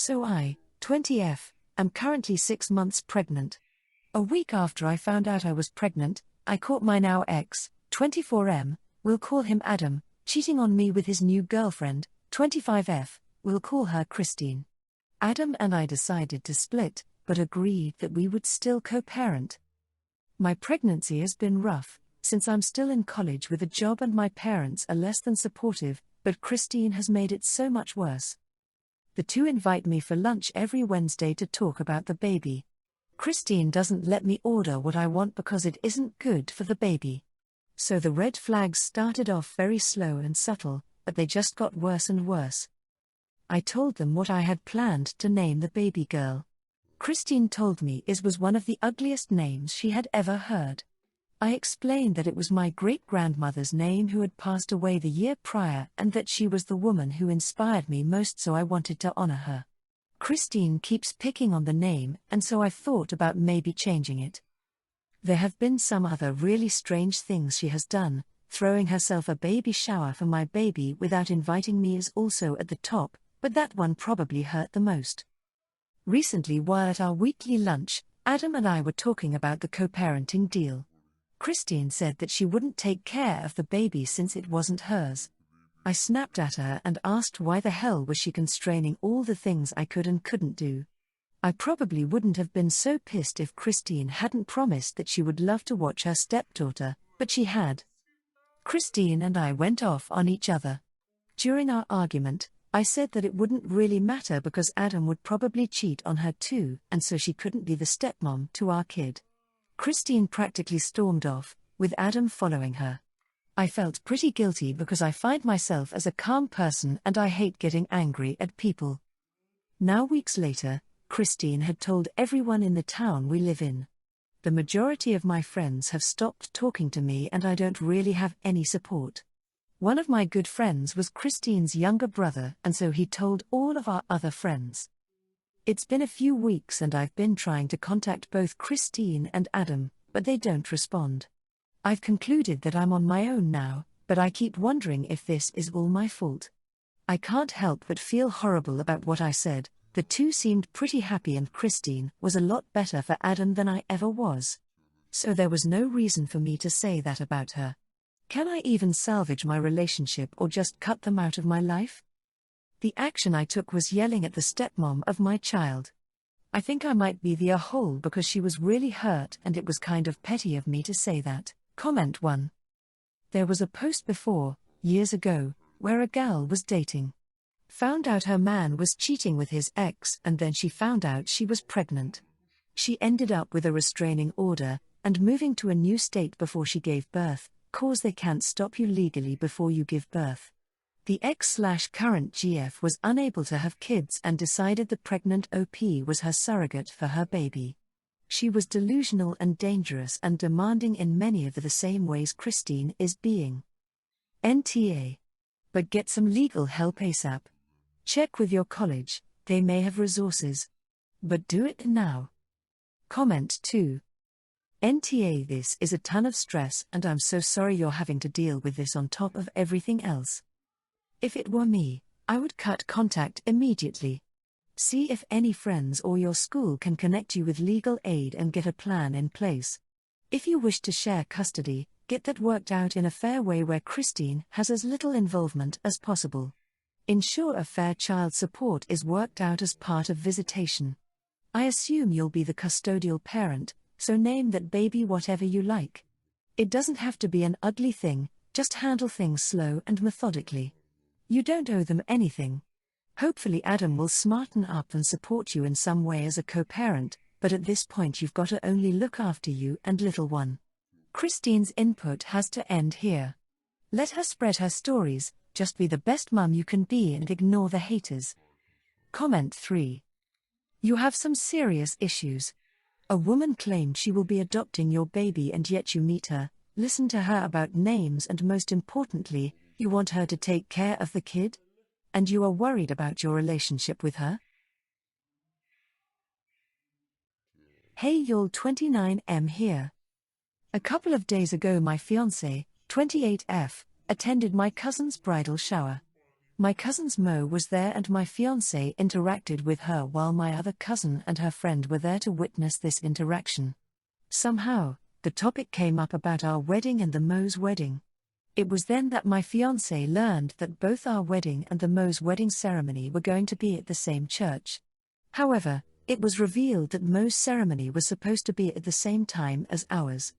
So I, 20F, am currently 6 months pregnant. A week after I found out I was pregnant, I caught my now ex, 24M, we'll call him Adam, cheating on me with his new girlfriend, 25F, we'll call her Christine. Adam and I decided to split, but agreed that we would still co-parent. My pregnancy has been rough, since I'm still in college with a job and my parents are less than supportive, but Christine has made it so much worse. The two invite me for lunch every Wednesday to talk about the baby. Christine doesn't let me order what I want because it isn't good for the baby. So the red flags started off very slow and subtle, but they just got worse and worse. I told them what I had planned to name the baby girl. Christine told me it was one of the ugliest names she had ever heard. I explained that it was my great-grandmother's name who had passed away the year prior and that she was the woman who inspired me most, so I wanted to honor her. Christine keeps picking on the name, and so I thought about maybe changing it. There have been some other really strange things she has done. Throwing herself a baby shower for my baby without inviting me is also at the top, but that one probably hurt the most. Recently, while at our weekly lunch, Adam and I were talking about the co-parenting deal. Christine said that she wouldn't take care of the baby since it wasn't hers. I snapped at her and asked why the hell was she constraining all the things I could and couldn't do. I probably wouldn't have been so pissed if Christine hadn't promised that she would love to watch her stepdaughter, but she had. Christine and I went off on each other. During our argument, I said that it wouldn't really matter because Adam would probably cheat on her too, and so she couldn't be the stepmom to our kid. Christine practically stormed off, with Adam following her. I felt pretty guilty because I find myself as a calm person and I hate getting angry at people. Now weeks later, Christine had told everyone in the town we live in. The majority of my friends have stopped talking to me and I don't really have any support. One of my good friends was Christine's younger brother, and so he told all of our other friends. It's been a few weeks and I've been trying to contact both Christine and Adam, but they don't respond. I've concluded that I'm on my own now, but I keep wondering if this is all my fault. I can't help but feel horrible about what I said. The two seemed pretty happy and Christine was a lot better for Adam than I ever was. So there was no reason for me to say that about her. Can I even salvage my relationship or just cut them out of my life? The action I took was yelling at the stepmom of my child. I think I might be the a-hole because she was really hurt and it was kind of petty of me to say that. Comment 1. There was a post before, years ago, where a gal was dating. Found out her man was cheating with his ex and then she found out she was pregnant. She ended up with a restraining order and moving to a new state before she gave birth, cause they can't stop you legally before you give birth. The ex/current GF was unable to have kids and decided the pregnant OP was her surrogate for her baby. She was delusional and dangerous and demanding in many of the same ways Christine is being. NTA. But get some legal help ASAP. Check with your college, they may have resources. But do it now. Comment 2. NTA, this is a ton of stress and I'm so sorry you're having to deal with this on top of everything else. If it were me, I would cut contact immediately. See if any friends or your school can connect you with legal aid and get a plan in place. If you wish to share custody, get that worked out in a fair way where Christine has as little involvement as possible. Ensure a fair child support is worked out as part of visitation. I assume you'll be the custodial parent, so name that baby whatever you like. It doesn't have to be an ugly thing, just handle things slow and methodically. You don't owe them anything. Hopefully Adam will smarten up and support you in some way as a co-parent, but at this point you've got to only look after you and little one. Christine's input has to end here. Let her spread her stories, just be the best mum you can be and ignore the haters. Comment 3. You have some serious issues. A woman claimed she will be adopting your baby and yet you meet her, listen to her about names and most importantly, you want her to take care of the kid? And you are worried about your relationship with her? Hey y'all, 29M here. A couple of days ago my fiancé, 28F, attended my cousin's bridal shower. My cousin's Mo was there and my fiancé interacted with her while my other cousin and her friend were there to witness this interaction. Somehow, the topic came up about our wedding and the Mo's wedding. It was then that my fiancé learned that both our wedding and the Mo's wedding ceremony were going to be at the same church. However, it was revealed that Mo's ceremony was supposed to be at the same time as ours.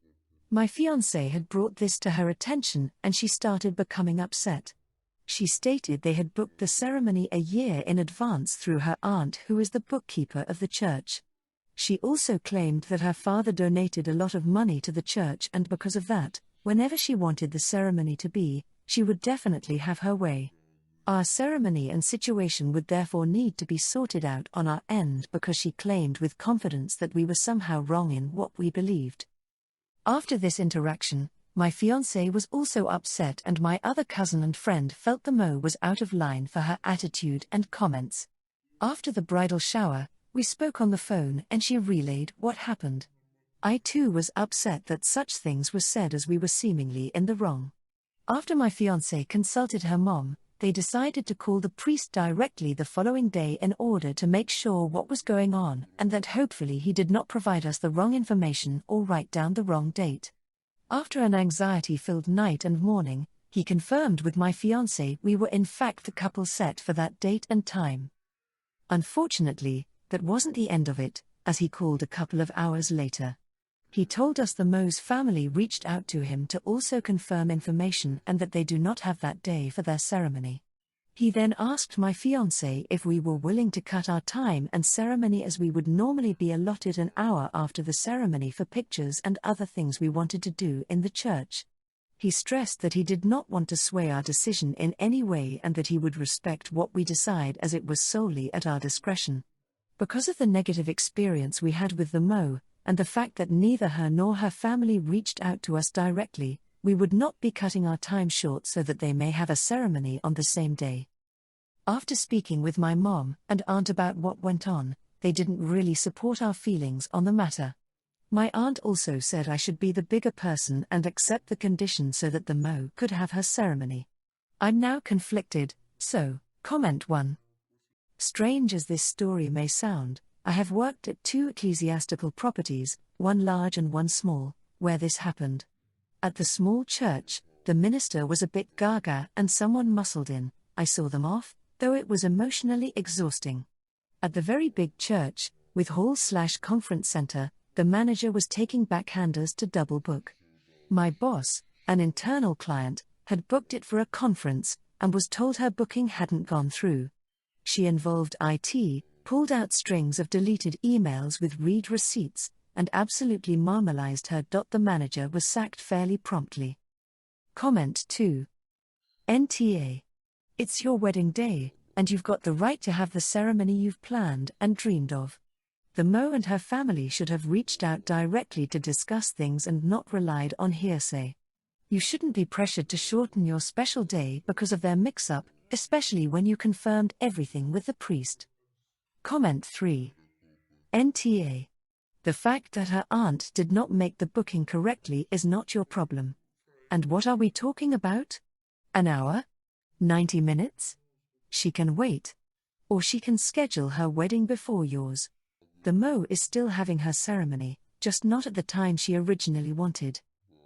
My fiancé had brought this to her attention and she started becoming upset. She stated they had booked the ceremony a year in advance through her aunt, who is the bookkeeper of the church. She also claimed that her father donated a lot of money to the church, and because of that, whenever she wanted the ceremony to be, she would definitely have her way. Our ceremony and situation would therefore need to be sorted out on our end, because she claimed with confidence that we were somehow wrong in what we believed. After this interaction, my fiancé was also upset and my other cousin and friend felt the Mo was out of line for her attitude and comments. After the bridal shower, we spoke on the phone and she relayed what happened. I too was upset that such things were said, as we were seemingly in the wrong. After my fiancé consulted her mom, they decided to call the priest directly the following day in order to make sure what was going on and that hopefully he did not provide us the wrong information or write down the wrong date. After an anxiety-filled night and morning, he confirmed with my fiancé we were in fact the couple set for that date and time. Unfortunately, that wasn't the end of it, as he called a couple of hours later. He told us the Mo's family reached out to him to also confirm information and that they do not have that day for their ceremony. He then asked my fiancé if we were willing to cut our time and ceremony, as we would normally be allotted an hour after the ceremony for pictures and other things we wanted to do in the church. He stressed that he did not want to sway our decision in any way and that he would respect what we decide, as it was solely at our discretion. Because of the negative experience we had with the Mo, and the fact that neither her nor her family reached out to us directly, we would not be cutting our time short so that they may have a ceremony on the same day. After speaking with my mom and aunt about what went on, they didn't really support our feelings on the matter. My aunt also said I should be the bigger person and accept the conditions so that the Mo could have her ceremony. I'm now conflicted, so, comment 1. Strange as this story may sound, I have worked at 2 ecclesiastical properties, one large and one small, where this happened. At the small church, the minister was a bit gaga and someone muscled in. I saw them off, though it was emotionally exhausting. At the very big church, with hall/conference center, the manager was taking backhanders to double book. My boss, an internal client, had booked it for a conference, and was told her booking hadn't gone through. She involved IT, pulled out strings of deleted emails with read receipts, and absolutely marmalized her. The manager was sacked fairly promptly. Comment 2. NTA. It's your wedding day, and you've got the right to have the ceremony you've planned and dreamed of. The Mo and her family should have reached out directly to discuss things and not relied on hearsay. You shouldn't be pressured to shorten your special day because of their mix-up, especially when you confirmed everything with the priest. Comment 3. NTA. The fact that her aunt did not make the booking correctly is not your problem. And what are we talking about? An hour? 90 minutes? She can wait. Or she can schedule her wedding before yours. The Mo is still having her ceremony, just not at the time she originally wanted.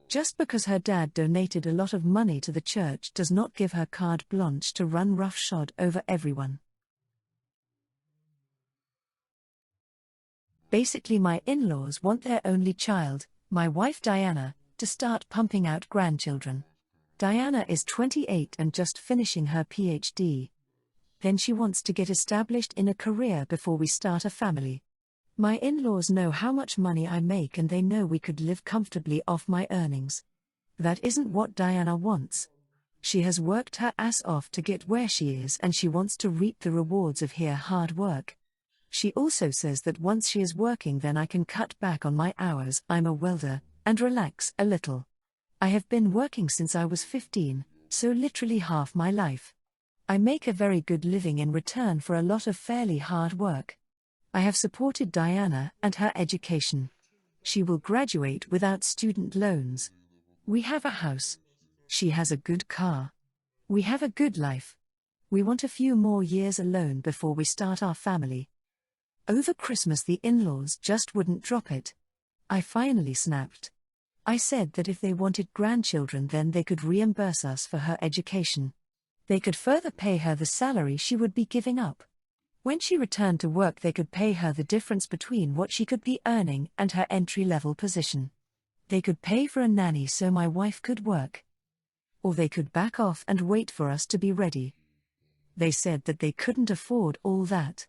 Just because her dad donated a lot of money to the church does not give her carte blanche to run roughshod over everyone. Basically, my in-laws want their only child, my wife Diana, to start pumping out grandchildren. Diana is 28 and just finishing her PhD. Then she wants to get established in a career before we start a family. My in-laws know how much money I make and they know we could live comfortably off my earnings. That isn't what Diana wants. She has worked her ass off to get where she is and she wants to reap the rewards of her hard work. She also says that once she is working then I can cut back on my hours, I'm a welder, and relax a little. I have been working since I was 15, so literally half my life. I make a very good living in return for a lot of fairly hard work. I have supported Diana and her education. She will graduate without student loans. We have a house. She has a good car. We have a good life. We want a few more years alone before we start our family. Over Christmas the in-laws just wouldn't drop it. I finally snapped. I said that if they wanted grandchildren then they could reimburse us for her education. They could further pay her the salary she would be giving up. When she returned to work they could pay her the difference between what she could be earning and her entry-level position. They could pay for a nanny so my wife could work. Or they could back off and wait for us to be ready. They said that they couldn't afford all that.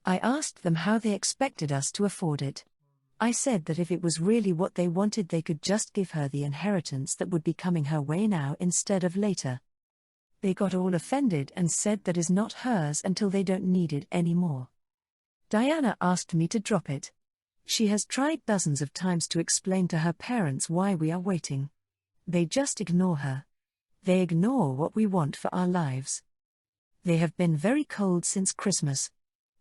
I asked them how they expected us to afford it. I said that if it was really what they wanted they could just give her the inheritance that would be coming her way now instead of later. They got all offended and said that is not hers until they don't need it anymore. Diana asked me to drop it. She has tried dozens of times to explain to her parents why we are waiting. They just ignore her. They ignore what we want for our lives. They have been very cold since Christmas.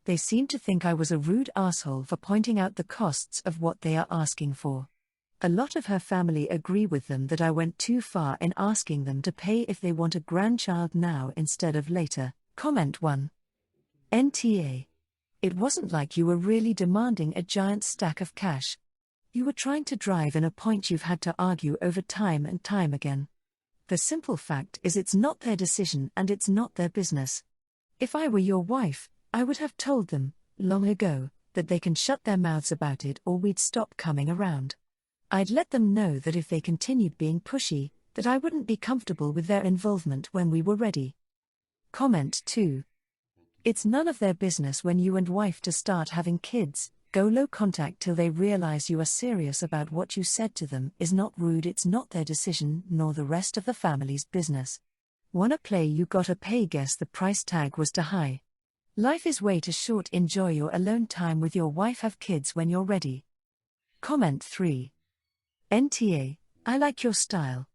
They seem to think I was a rude asshole for pointing out the costs of what they are asking for. A lot of her family agree with them that I went too far in asking them to pay if they want a grandchild now instead of later. Comment 1. NTA. It wasn't like you were really demanding a giant stack of cash. You were trying to drive in a point you've had to argue over time and time again. The simple fact is it's not their decision and it's not their business. If I were your wife, I would have told them, long ago, that they can shut their mouths about it or we'd stop coming around. I'd let them know that if they continued being pushy, that I wouldn't be comfortable with their involvement when we were ready. Comment 2. It's none of their business when you and wife to start having kids. Go low contact till they realize you are serious about what you said to them is not rude. It's not their decision nor the rest of the family's business. Wanna play you gotta pay, guess the price tag was too high. Life is way too short, enjoy your alone time with your wife, have kids when you're ready. Comment 3. NTA, I like your style.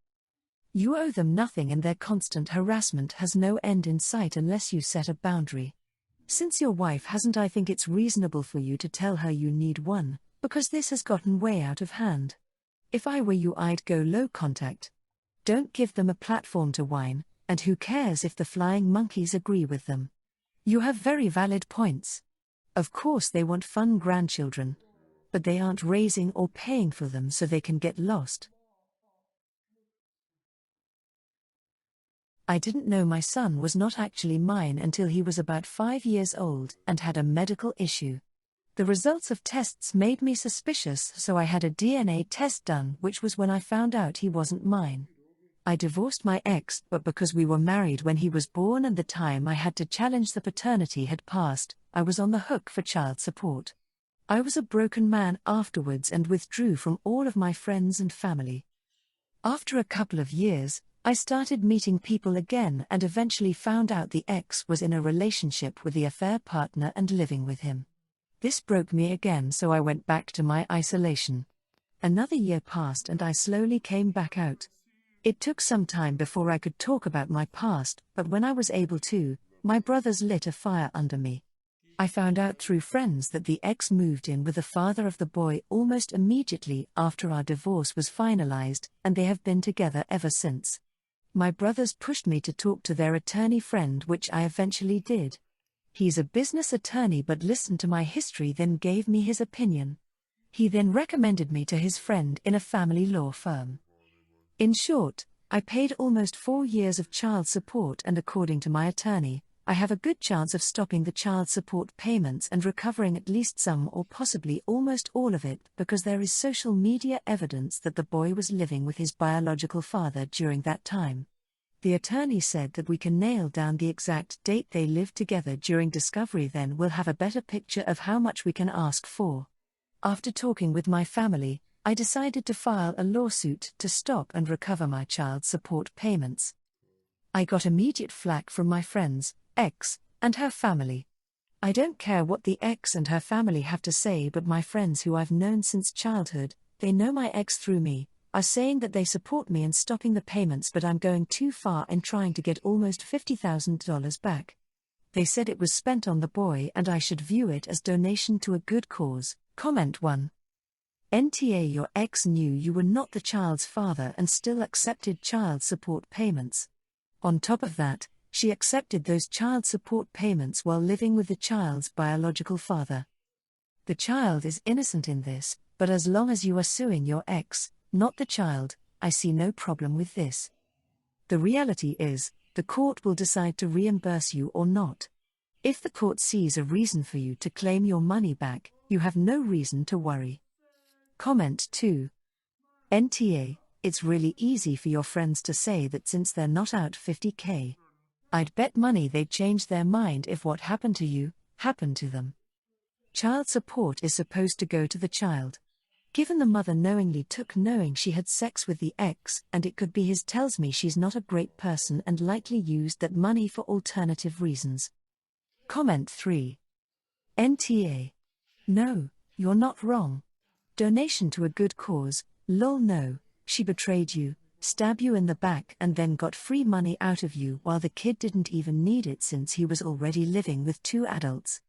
You owe them nothing and their constant harassment has no end in sight unless you set a boundary. Since your wife hasn't, I think it's reasonable for you to tell her you need one, because this has gotten way out of hand. If I were you I'd go low contact. Don't give them a platform to whine, and who cares if the flying monkeys agree with them. You have very valid points. Of course they want fun grandchildren. But they aren't raising or paying for them so they can get lost. I didn't know my son was not actually mine until he was about 5 years old and had a medical issue. The results of tests made me suspicious, so I had a DNA test done, which was when I found out he wasn't mine. I divorced my ex, but because we were married when he was born and the time I had to challenge the paternity had passed, I was on the hook for child support. I was a broken man afterwards and withdrew from all of my friends and family. After a couple of years, I started meeting people again and eventually found out the ex was in a relationship with the affair partner and living with him. This broke me again, so I went back to my isolation. Another year passed and I slowly came back out. It took some time before I could talk about my past, but when I was able to, my brothers lit a fire under me. I found out through friends that the ex moved in with the father of the boy almost immediately after our divorce was finalized, and they have been together ever since. My brothers pushed me to talk to their attorney friend, which I eventually did. He's a business attorney but listened to my history, then gave me his opinion. He then recommended me to his friend in a family law firm. In short, I paid almost 4 years of child support, and according to my attorney, I have a good chance of stopping the child support payments and recovering at least some or possibly almost all of it, because there is social media evidence that the boy was living with his biological father during that time. The attorney said that we can nail down the exact date they lived together during discovery, then we'll have a better picture of how much we can ask for. After talking with my family, I decided to file a lawsuit to stop and recover my child support payments. I got immediate flack from my friends, ex, and her family. I don't care what the ex and her family have to say, but my friends who I've known since childhood, they know my ex through me, are saying that they support me in stopping the payments, but I'm going too far in trying to get almost $50,000 back. They said it was spent on the boy and I should view it as donation to a good cause. Comment 1. NTA, your ex knew you were not the child's father and still accepted child support payments. On top of that, She accepted those child support payments while living with the child's biological father. The child is innocent in this, but as long as you are suing your ex, not the child, I see no problem with this. The reality is, the court will decide to reimburse you or not. If the court sees a reason for you to claim your money back, you have no reason to worry. Comment 2. NTA, it's really easy for your friends to say that since they're not out 50k. I'd bet money they'd change their mind if what happened to you, happened to them. Child support is supposed to go to the child. Given the mother knowingly took knowing she had sex with the ex and it could be his, tells me she's not a great person and likely used that money for alternative reasons. Comment 3. NTA. No, you're not wrong. Donation to a good cause, lol no, she betrayed you, stabbed you in the back and then got free money out of you while the kid didn't even need it since he was already living with 2 adults.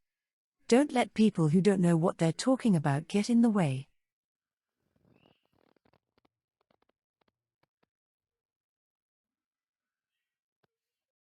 Don't let people who don't know what they're talking about get in the way.